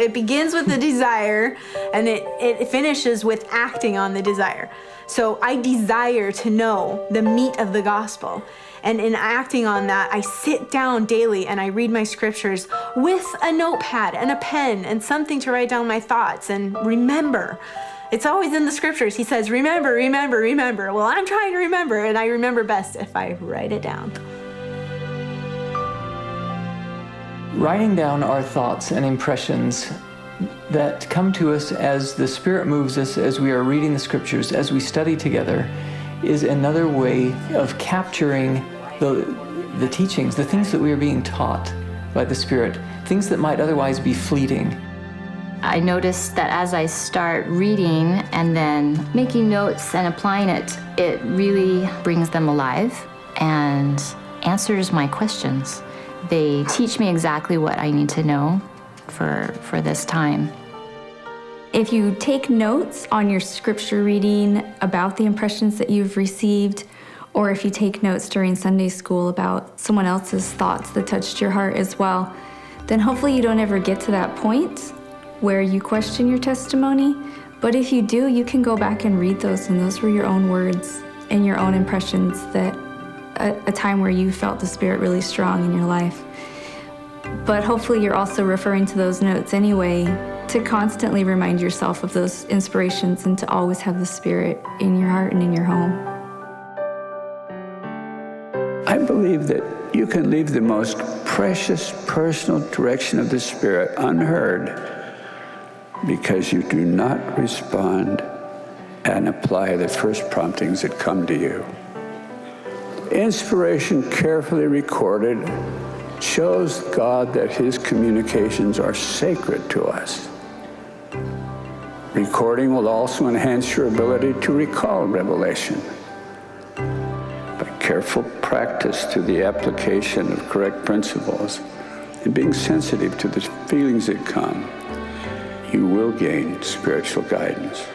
It begins with the desire, and it finishes with acting on the desire. So I desire to know the meat of the gospel. And in acting on that, I sit down daily and I read my scriptures with a notepad and a pen and something to write down my thoughts and remember. It's always in the scriptures. He says, remember, remember, remember. Well, I'm trying to remember, and I remember best if I write it down. Writing down our thoughts and impressions that come to us as the Spirit moves us, as we are reading the scriptures, as we study together, is another way of capturing the teachings, the things that we are being taught by the Spirit, things that might otherwise be fleeting. I noticed that as I start reading and then making notes and applying it, it really brings them alive and answers my questions. They teach me exactly what I need to know for this time. If you take notes on your scripture reading about the impressions that you've received, or if you take notes during Sunday school about someone else's thoughts that touched your heart as well, then hopefully you don't ever get to that point where you question your testimony. But if you do, you can go back and read those, and those were your own words and your own impressions, that a time where you felt the Spirit really strong in your life. But hopefully you're also referring to those notes anyway to constantly remind yourself of those inspirations and to always have the Spirit in your heart and in your home. I believe that you can leave the most precious personal direction of the Spirit unheard because you do not respond and apply the first promptings that come to you. Inspiration carefully recorded shows God that His communications are sacred to us. Recording will also enhance your ability to recall revelation. By careful practice to the application of correct principles and being sensitive to the feelings that come, you will gain spiritual guidance.